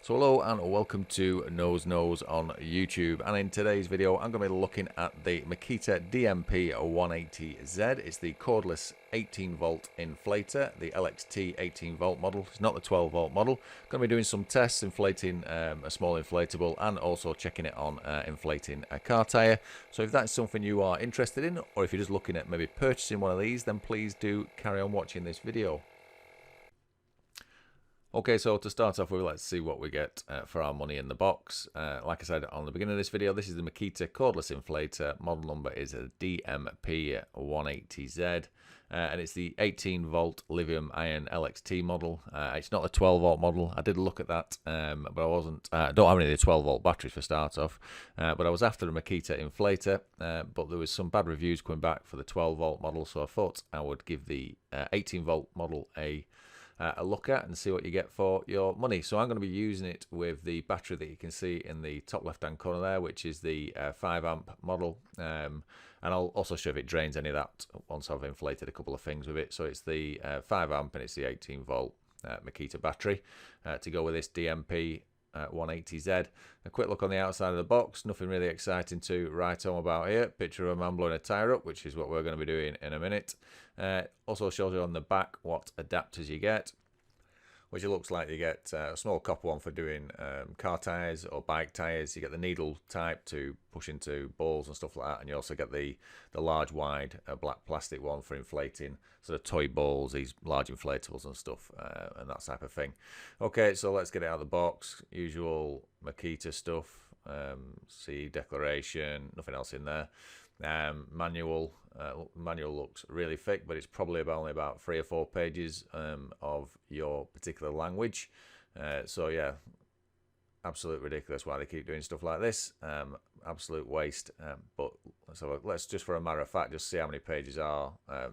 So hello and welcome to NoseKnows on YouTube, and in today's video I'm going to be looking at the Makita DMP180Z. It's the cordless 18 volt inflator, the LXT 18 volt model. It's not the 12 volt model. Going to be doing some tests, inflating a small inflatable and also checking it on inflating a car tyre. So if that's something you are interested in, or if you're just looking at maybe purchasing one of these, then please do carry on watching this video. Okay, so to start off with, let's see what we get for our money in the box. Like I said on the beginning of this video, this is the Makita Cordless Inflator. Model number is a DMP180Z, and it's the 18 volt lithium ion LXT model. It's not the 12 volt model. I did look at that, but I don't have any of the 12 volt batteries for start off. But I was after the Makita inflator, but there was some bad reviews coming back for the 12 volt model, so I thought I would give the 18 volt model a look at and see what you get for your money. So I'm going to be using it with the battery that you can see in the top left hand corner there, which is the 5 amp model, and I'll also show if it drains any of that once I've inflated a couple of things with it. So it's the 5 amp and it's the 18 volt Makita battery to go with this DMP 180Z. A quick look on the outside of the box, nothing really exciting to write home about here. Picture of a man blowing a tyre up, which is what we're going to be doing in a minute. Also shows you on the back what adapters you get, which it looks like you get a small copper one for doing car tyres or bike tyres. You get the needle type to push into balls and stuff like that, and you also get the large wide black plastic one for inflating sort of toy balls, these large inflatables and stuff, and that type of thing. Okay, so let's get it out of the box. Usual Makita stuff, CE declaration, nothing else in there. Manual looks really thick, but it's probably only about 3 or 4 pages of your particular language. So yeah, absolute ridiculous why they keep doing stuff like this. Absolute waste. But let's just, for a matter of fact, just see how many pages are.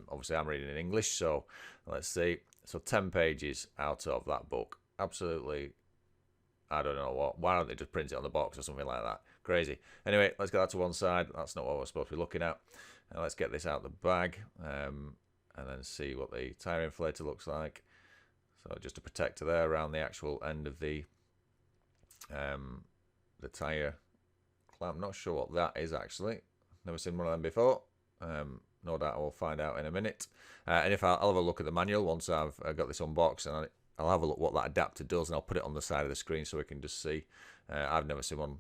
Obviously I'm reading in English, so let's see. So 10 pages out of that book. Absolutely, I don't know why don't they just print it on the box or something like that? Crazy. Anyway, let's get that to one side. That's not what we're supposed to be looking at. Let's get this out of the bag and then see what the tyre inflator looks like. So just a protector there around the actual end of the tyre clamp. Not sure what that is actually. Never seen one of them before. No doubt I will find out in a minute. And if I'll have a look at the manual once I've got this unboxed, and I'll have a look what that adapter does, and I'll put it on the side of the screen so we can just see. I've never seen one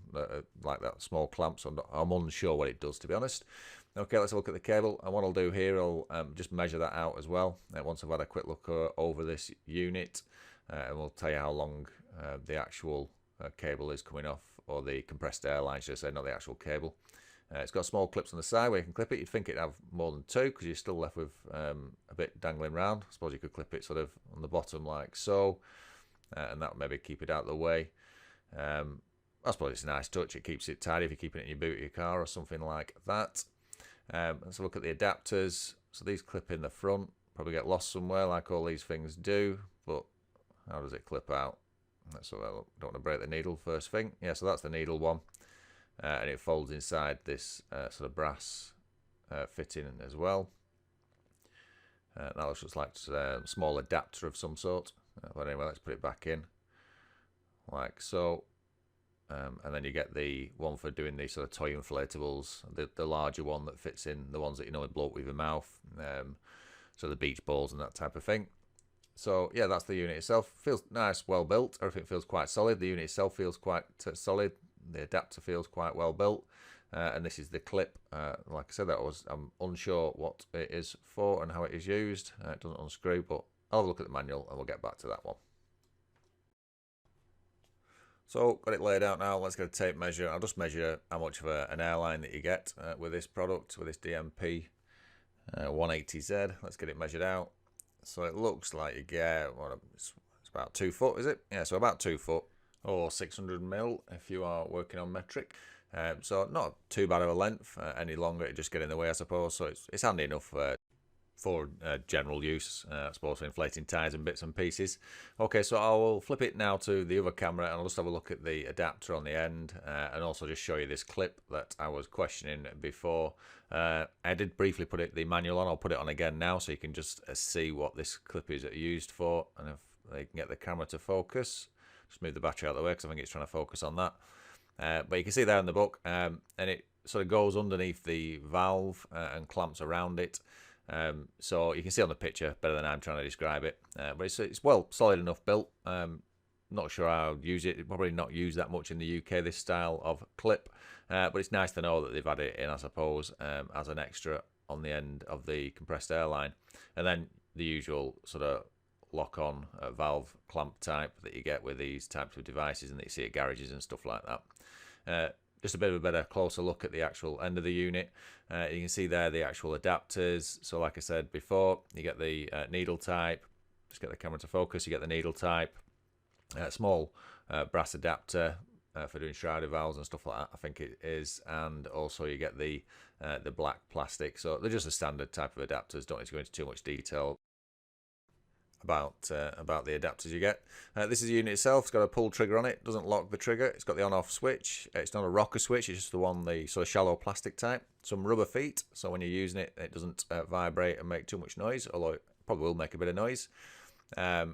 like that small clamp, so I'm unsure what it does, to be honest. Okay, let's have a look at the cable, and what I'll do here, I'll just measure that out as well once I've had a quick look over this unit, and we'll tell you how long the actual cable is coming off, or the compressed air line, should I say, not the actual cable. It's got small clips on the side where you can clip it. You'd think it'd have more than 2 because you're still left with a bit dangling around. I suppose you could clip it sort of on the bottom like so, and that would maybe keep it out of the way. I suppose it's a nice touch. It keeps it tidy if you're keeping it in your boot of your car or something like that. Let's look at the adapters. So these clip in the front, probably get lost somewhere like all these things do, but how does it clip out? So I don't want to break the needle first thing. Yeah, so that's the needle one. And it folds inside this sort of brass fitting as well. That looks just like a small adapter of some sort. But anyway, let's put it back in like so. And then you get the one for doing these sort of toy inflatables, the larger one that fits in the ones that you normally blow up with your mouth, so the beach balls and that type of thing. So yeah, that's the unit itself. Feels nice, well built. Everything feels quite solid. The unit itself feels quite solid. The adapter feels quite well built, and this is the clip. Like I said, I'm unsure what it is for and how it is used. It doesn't unscrew, but I'll have a look at the manual and we'll get back to that one. So got it laid out now. Let's get a tape measure. I'll just measure how much of an airline that you get with this product, with this DMP 180Z. Let's get it measured out. So it looks like you get, it's about 2 foot, is it? Yeah, so about 2 foot, or 600 mil if you are working on metric. So not too bad of a length. Any longer, it just get in the way, I suppose. So it's handy enough for general use, I suppose, for inflating tyres and bits and pieces. Okay, so I will flip it now to the other camera and I'll just have a look at the adapter on the end, and also just show you this clip that I was questioning before. I did briefly put the manual on. I'll put it on again now so you can just see what this clip is used for, and if they can get the camera to focus. Just move the battery out of the way because I think it's trying to focus on that. But you can see there in the book, and it sort of goes underneath the valve and clamps around it. So you can see on the picture better than I'm trying to describe it. But it's well solid enough built. Not sure I'll use it. Probably not use that much in the UK, this style of clip. But it's nice to know that they've had it in, I suppose, as an extra on the end of the compressed air line. And then the usual sort of lock-on valve clamp type that you get with these types of devices and that you see at garages and stuff like that. Just a bit of a better, closer look at the actual end of the unit. You can see there the actual adapters. So like I said before, you get the needle type. Just get the camera to focus. You get the needle type. Small brass adapter for doing shrouded valves and stuff like that, I think it is. And also you get the black plastic. So they're just a standard type of adapters. Don't need to go into too much detail about the adapters you get. This is the unit itself. It's got a pull trigger on it. Doesn't lock the trigger. It's got the on-off switch. It's not a rocker switch. It's just the sort of shallow plastic type. Some rubber feet, so when you're using it, it doesn't vibrate and make too much noise, although it probably will make a bit of noise. The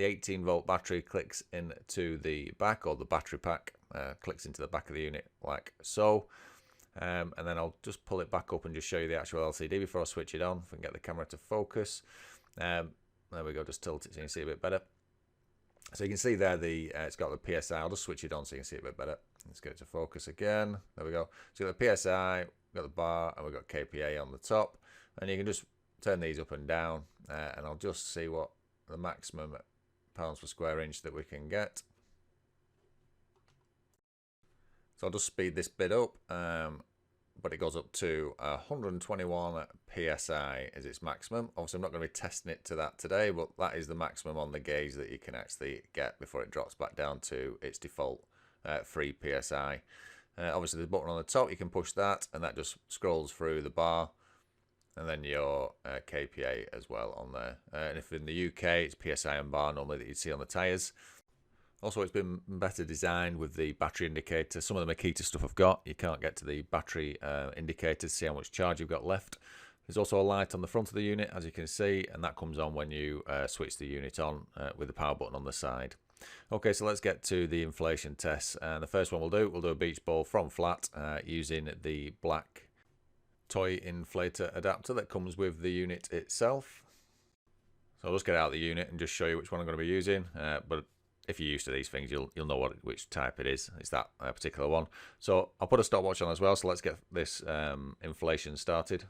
18-volt battery clicks into the back, or the battery pack clicks into the back of the unit like so. And then I'll just pull it back up and just show you the actual LCD before I switch it on, if I can get the camera to focus. There we go, just tilt it so you can see a bit better. So you can see there it's got the PSI. I'll just switch it on so you can see it a bit better. Let's get it to focus again. There we go. So you've got the PSI, we've got the bar, and we've got KPA on the top. And you can just turn these up and down, and I'll just see what the maximum pounds per square inch that we can get. So I'll just speed this bit up. But it goes up to 121 PSI is its maximum. Obviously, I'm not going to be testing it to that today, but that is the maximum on the gauge that you can actually get before it drops back down to its default 3 PSI. Obviously, there's a button on the top. You can push that, and that just scrolls through the bar, and then your KPA as well on there. And if in the UK, it's PSI and bar normally that you'd see on the tyres. Also, it's been better designed with the battery indicator. Some of the Makita stuff I've got, you can't get to the battery indicator to see how much charge you've got left. There's also a light on the front of the unit, as you can see, and that comes on when you switch the unit on with the power button on the side. Okay, so let's get to the inflation tests. And the first one we'll do a beach ball from flat using the black toy inflator adapter that comes with the unit itself. So I'll just get out of the unit and just show you which one I'm going to be using. But if you're used to these things, you'll know which type it is. It's that particular one. So I'll put a stopwatch on as well. So let's get this inflation started.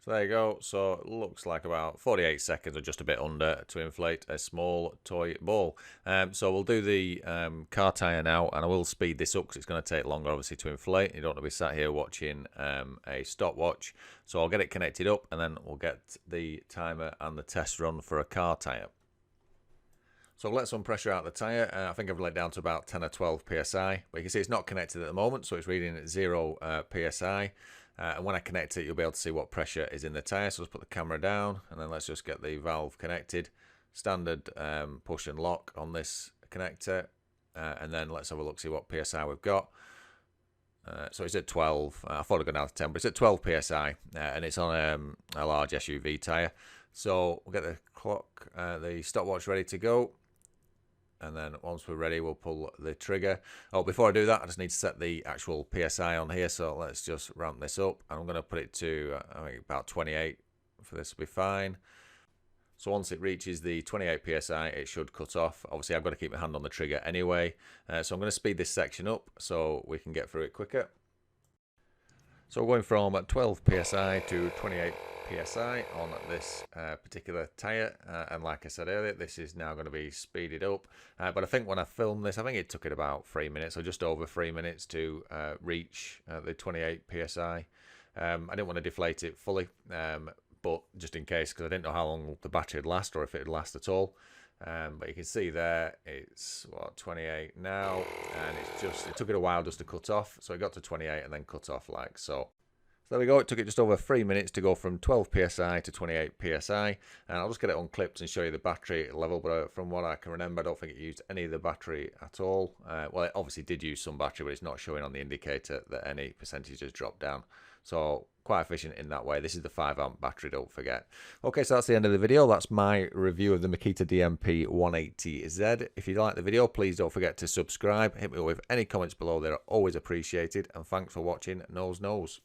So there you go. So it looks like about 48 seconds or just a bit under to inflate a small toy ball. So we'll do the car tyre now, and I will speed this up because it's going to take longer obviously to inflate. You don't want to be sat here watching a stopwatch. So I'll get it connected up, and then we'll get the timer and the test run for a car tyre. So I've let some pressure out of the tyre. I think I've let it down to about 10 or 12 PSI. But you can see it's not connected at the moment, so it's reading at 0 PSI. And when I connect it, you'll be able to see what pressure is in the tyre. So let's put the camera down, and then let's just get the valve connected. Standard push and lock on this connector. And then let's have a look, see what PSI we've got. So it's at 12. I thought I'd go down to 10, but it's at 12 PSI. And it's on a large SUV tyre. So we'll get the clock, the stopwatch ready to go. And then once we're ready, we'll pull the trigger. Oh, before I do that, I just need to set the actual PSI on here. So let's just ramp this up. And I'm going to put it to, I think, about 28 for this to be fine. So once it reaches the 28 PSI, it should cut off. Obviously, I've got to keep my hand on the trigger anyway. So I'm going to speed this section up so we can get through it quicker. So going from 12 psi to 28 psi on this particular tyre, and like I said earlier, this is now going to be speeded up, but I think when I filmed this, I think it took it about 3 minutes or just over 3 minutes to reach the 28 psi. I didn't want to deflate it fully, but just in case, because I didn't know how long the battery would last or if it would last at all. But you can see there it's what, 28 now, and it took it a while just to cut off, so it got to 28 and then cut off like so. So there we go, it took it just over 3 minutes to go from 12 psi to 28 psi, and I'll just get it unclipped and show you the battery level, but from what I can remember, I don't think it used any of the battery at all. Well, it obviously did use some battery, but it's not showing on the indicator that any percentage has dropped down. So quite efficient in that way. This is the 5 amp battery, don't forget. Okay, so that's the end of the video. That's my review of the Makita DMP180Z. If you like the video, please don't forget to subscribe. Hit me with any comments below, they're always appreciated. And thanks for watching NoseKnows.